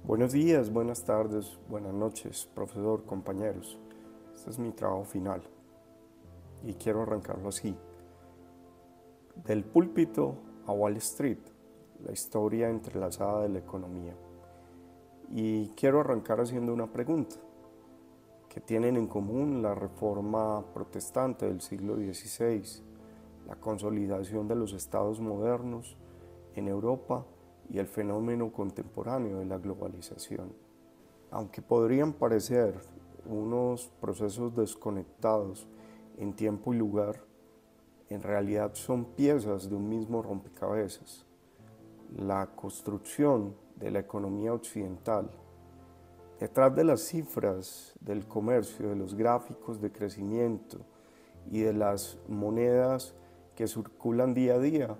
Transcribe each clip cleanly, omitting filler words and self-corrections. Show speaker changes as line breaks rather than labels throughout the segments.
Buenos días, buenas tardes, buenas noches, profesor, compañeros. Este es mi trabajo final y quiero arrancarlo así. Del púlpito a Wall Street, la historia entrelazada de la economía. Y quiero arrancar haciendo una pregunta. ¿Qué tienen en común la reforma protestante del siglo XVI, la consolidación de los estados modernos en Europa y el fenómeno contemporáneo de la globalización? Aunque podrían parecer unos procesos desconectados en tiempo y lugar, en realidad son piezas de un mismo rompecabezas. La construcción de la economía occidental. Detrás de las cifras del comercio, de los gráficos de crecimiento y de las monedas que circulan día a día,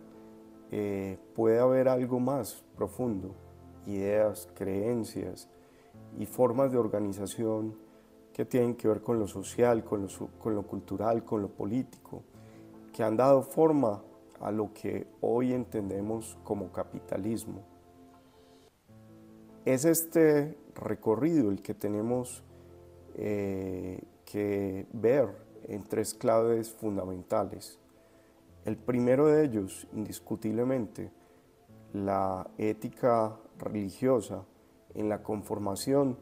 puede haber algo más profundo, ideas, creencias y formas de organización que tienen que ver con lo social, con lo cultural, con lo político, que han dado forma a lo que hoy entendemos como capitalismo. Es este recorrido el que tenemos que ver en tres claves fundamentales. El primero de ellos, indiscutiblemente, la ética religiosa en la conformación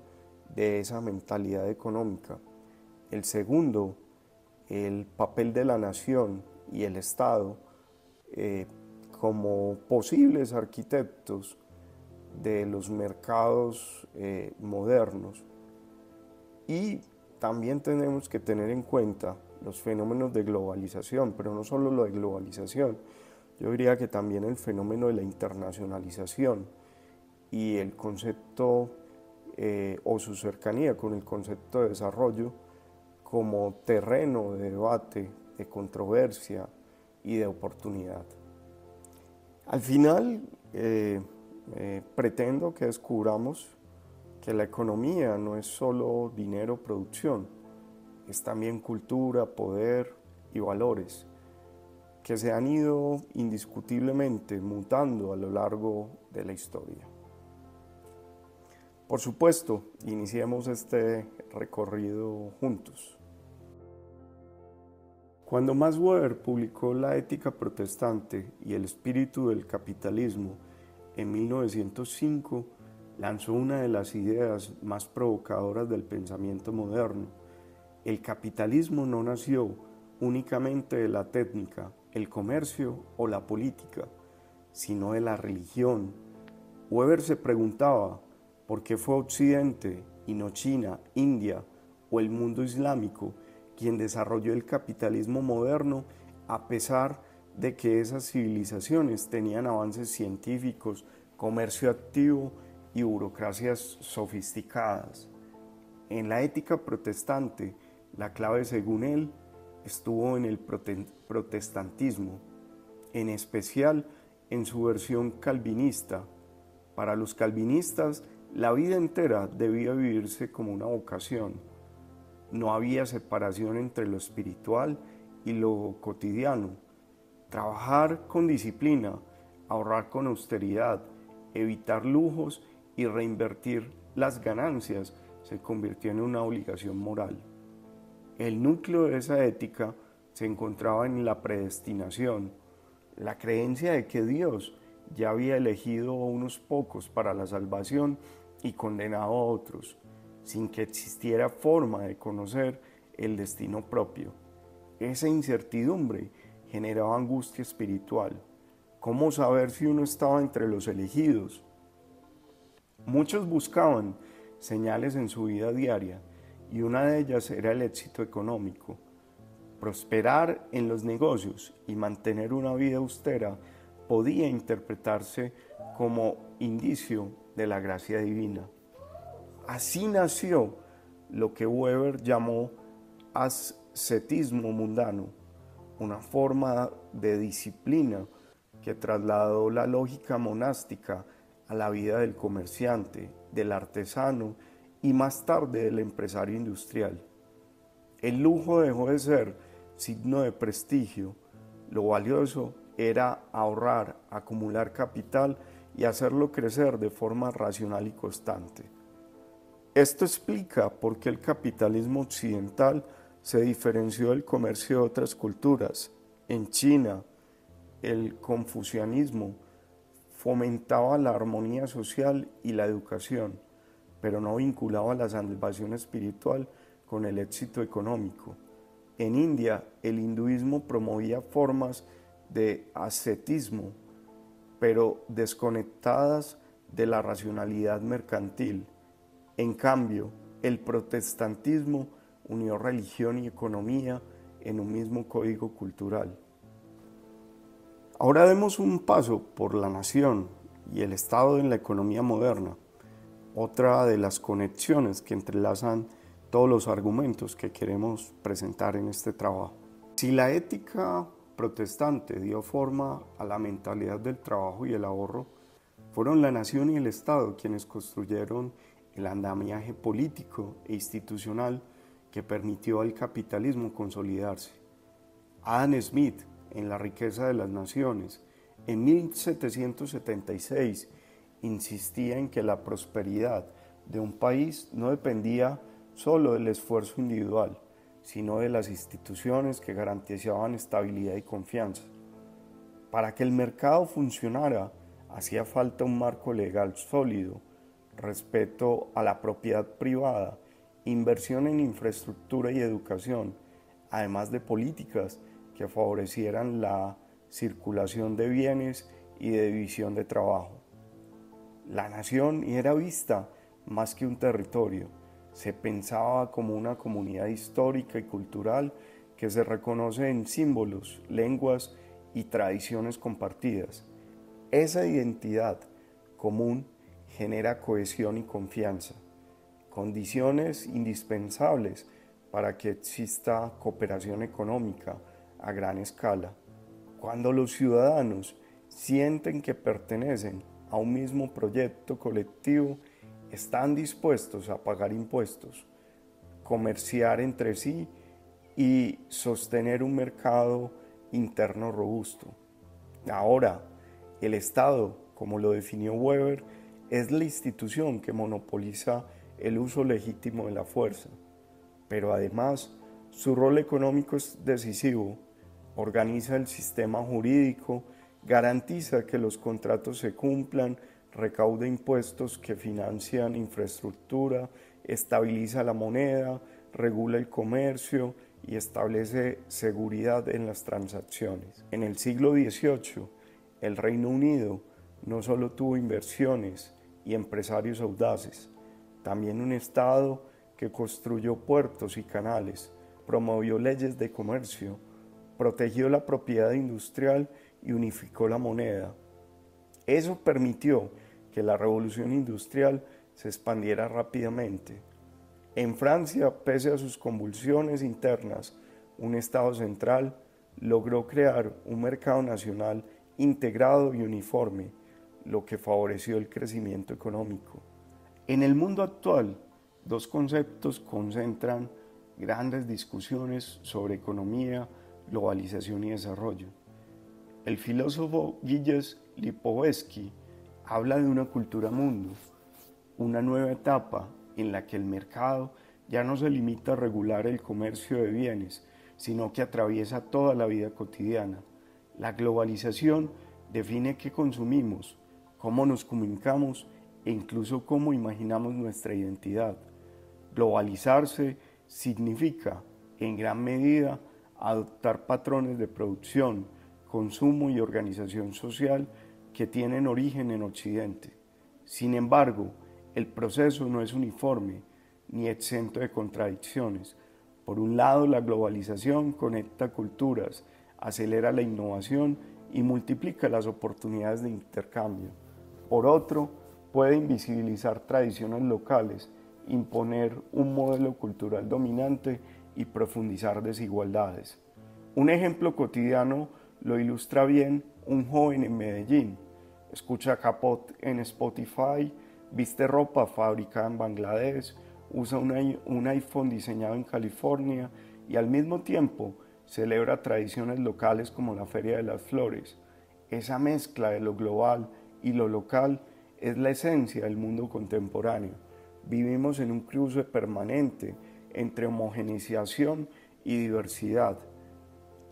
de esa mentalidad económica. El segundo, el papel de la nación y el Estado como posibles arquitectos de los mercados modernos. Y también tenemos que tener en cuenta los fenómenos de globalización, pero no solo lo de globalización, yo diría que también el fenómeno de la internacionalización y el concepto o su cercanía con el concepto de desarrollo como terreno de debate, de controversia y de oportunidad. Al final, pretendo que descubramos que la economía no es solo dinero, producción, es también cultura, poder y valores que se han ido indiscutiblemente mutando a lo largo de la historia. Por supuesto, iniciemos este recorrido juntos. Cuando Max Weber publicó La ética protestante y el espíritu del capitalismo en 1905, lanzó una de las ideas más provocadoras del pensamiento moderno. El capitalismo no nació únicamente de la técnica, el comercio o la política, sino de la religión. Weber se preguntaba por qué fue Occidente y no China, India o el mundo islámico quien desarrolló el capitalismo moderno, a pesar de que esas civilizaciones tenían avances científicos, comercio activo y burocracias sofisticadas. En la ética protestante, la clave, según él, estuvo en el protestantismo, en especial en su versión calvinista. Para los calvinistas, la vida entera debía vivirse como una vocación. No había separación entre lo espiritual y lo cotidiano. Trabajar con disciplina, ahorrar con austeridad, evitar lujos y reinvertir las ganancias se convirtió en una obligación moral. El núcleo de esa ética se encontraba en la predestinación, la creencia de que Dios ya había elegido a unos pocos para la salvación y condenado a otros, sin que existiera forma de conocer el destino propio. Esa incertidumbre generaba angustia espiritual. ¿Cómo saber si uno estaba entre los elegidos? Muchos buscaban señales en su vida diaria y una de ellas era el éxito económico. Prosperar en los negocios y mantener una vida austera podía interpretarse como indicio de la gracia divina. Así nació lo que Weber llamó ascetismo mundano, una forma de disciplina que trasladó la lógica monástica a la vida del comerciante, del artesano y más tarde del empresario industrial. El lujo dejó de ser signo de prestigio, lo valioso era ahorrar, acumular capital y hacerlo crecer de forma racional y constante. Esto explica por qué el capitalismo occidental se diferenció del comercio de otras culturas. En China, el confucianismo fomentaba la armonía social y la educación, pero no vinculaba la salvación espiritual con el éxito económico. En India, el hinduismo promovía formas de ascetismo, pero desconectadas de la racionalidad mercantil. En cambio, el protestantismo unió religión y economía en un mismo código cultural. Ahora demos un paso por la nación y el Estado en la economía moderna, otra de las conexiones que entrelazan todos los argumentos que queremos presentar en este trabajo. Si la ética protestante dio forma a la mentalidad del trabajo y el ahorro, fueron la nación y el Estado quienes construyeron el andamiaje político e institucional que permitió al capitalismo consolidarse. Adam Smith, en La riqueza de las naciones, en 1776, insistía en que la prosperidad de un país no dependía solo del esfuerzo individual, sino de las instituciones que garantizaban estabilidad y confianza. Para que el mercado funcionara, hacía falta un marco legal sólido, respeto a la propiedad privada, inversión en infraestructura y educación, además de políticas que favorecieran la circulación de bienes y de división de trabajo. La nación era vista más que un territorio, se pensaba como una comunidad histórica y cultural que se reconoce en símbolos, lenguas y tradiciones compartidas. Esa identidad común genera cohesión y confianza, condiciones indispensables para que exista cooperación económica a gran escala. Cuando los ciudadanos sienten que pertenecen a un mismo proyecto colectivo, están dispuestos a pagar impuestos, comerciar entre sí y sostener un mercado interno robusto. Ahora, el Estado, como lo definió Weber, es la institución que monopoliza el uso legítimo de la fuerza, pero además su rol económico es decisivo. Organiza el sistema jurídico, garantiza que los contratos se cumplan, recauda impuestos que financian infraestructura, estabiliza la moneda, regula el comercio y establece seguridad en las transacciones. En el siglo XVIII, el Reino Unido no solo tuvo inversiones y empresarios audaces, también un Estado que construyó puertos y canales, promovió leyes de comercio, protegió la propiedad industrial y unificó la moneda. Eso permitió que la revolución industrial se expandiera rápidamente. En Francia, pese a sus convulsiones internas, un Estado central logró crear un mercado nacional integrado y uniforme, lo que favoreció el crecimiento económico. En el mundo actual, dos conceptos concentran grandes discusiones sobre economía, globalización y desarrollo. El filósofo Gilles Lipovetsky habla de una cultura mundo, una nueva etapa en la que el mercado ya no se limita a regular el comercio de bienes, sino que atraviesa toda la vida cotidiana. La globalización define qué consumimos, cómo nos comunicamos e incluso cómo imaginamos nuestra identidad. Globalizarse significa, en gran medida, adoptar patrones de producción, consumo y organización social que tienen origen en Occidente. Sin embargo, el proceso no es uniforme ni exento de contradicciones. Por un lado, la globalización conecta culturas, acelera la innovación y multiplica las oportunidades de intercambio. Por otro, puede invisibilizar tradiciones locales, imponer un modelo cultural dominante y profundizar desigualdades. Un ejemplo cotidiano lo ilustra bien un joven en Medellín. Escucha K-pop en Spotify, viste ropa fabricada en Bangladesh, usa un iPhone diseñado en California y al mismo tiempo celebra tradiciones locales como la Feria de las Flores. Esa mezcla de lo global y lo local es la esencia del mundo contemporáneo. Vivimos en un cruce permanente entre homogeneización y diversidad.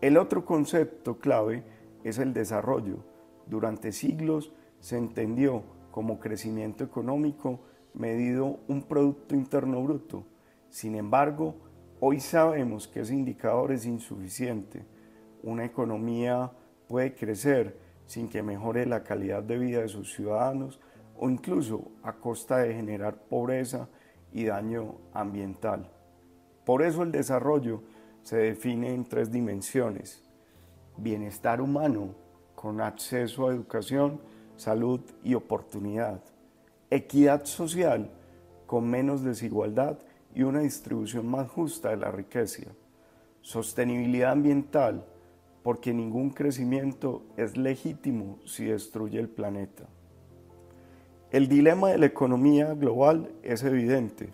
El otro concepto clave es el desarrollo. Durante siglos se entendió como crecimiento económico medido un Producto Interno Bruto. Sin embargo, hoy sabemos que ese indicador es insuficiente. Una economía puede crecer sin que mejore la calidad de vida de sus ciudadanos o incluso a costa de generar pobreza y daño ambiental. Por eso el desarrollo se define en 3 dimensiones: bienestar humano con acceso a educación, salud y oportunidad; equidad social con menos desigualdad y una distribución más justa de la riqueza; sostenibilidad ambiental, porque ningún crecimiento es legítimo si destruye el planeta. El dilema de la economía global es evidente.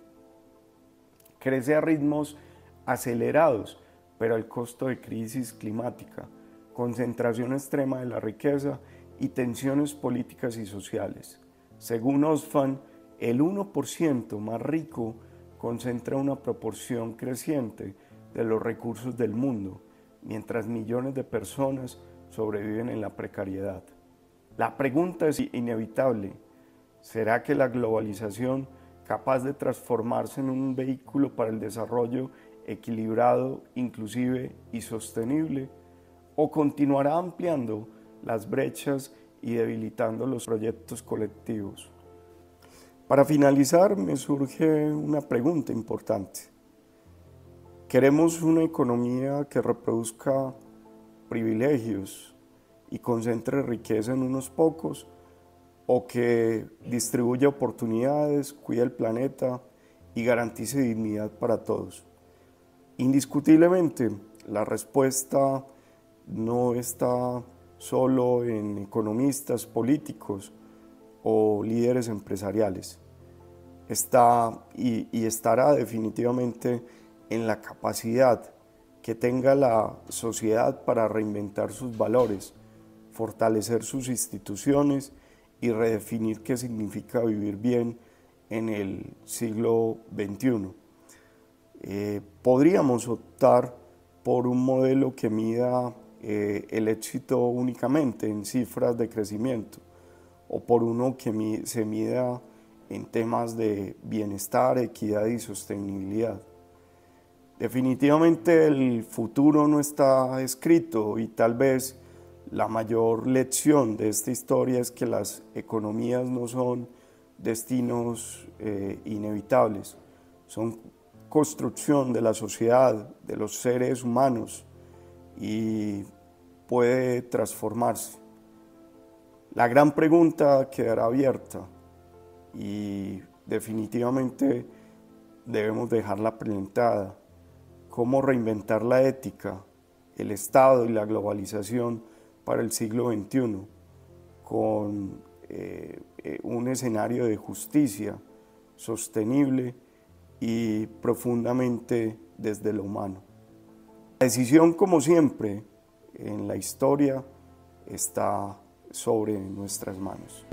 Crece a ritmos acelerados, pero al costo de crisis climática, concentración extrema de la riqueza y tensiones políticas y sociales. Según Oxfam, el 1% más rico concentra una proporción creciente de los recursos del mundo, mientras millones de personas sobreviven en la precariedad. La pregunta es inevitable: ¿será que la globalización, capaz de transformarse en un vehículo para el desarrollo equilibrado, inclusive y sostenible, o continuará ampliando las brechas y debilitando los proyectos colectivos? Para finalizar, me surge una pregunta importante. ¿Queremos una economía que reproduzca privilegios y concentre riqueza en unos pocos, o que distribuya oportunidades, cuide el planeta y garantice dignidad para todos? Indiscutiblemente, la respuesta no está solo en economistas, políticos o líderes empresariales. Está y estará definitivamente en la capacidad que tenga la sociedad para reinventar sus valores, fortalecer sus instituciones y redefinir qué significa vivir bien en el siglo XXI. Podríamos optar por un modelo que mida el éxito únicamente en cifras de crecimiento, o por uno que se mida en temas de bienestar, equidad y sostenibilidad. Definitivamente el futuro no está escrito, y tal vez la mayor lección de esta historia es que las economías no son destinos inevitables, son construcción de la sociedad, de los seres humanos, y puede transformarse. La gran pregunta quedará abierta y definitivamente debemos dejarla plantada: ¿cómo reinventar la ética, el Estado y la globalización para el siglo XXI con un escenario de justicia sostenible y profundamente desde lo humano? La decisión, como siempre en la historia, está sobre nuestras manos.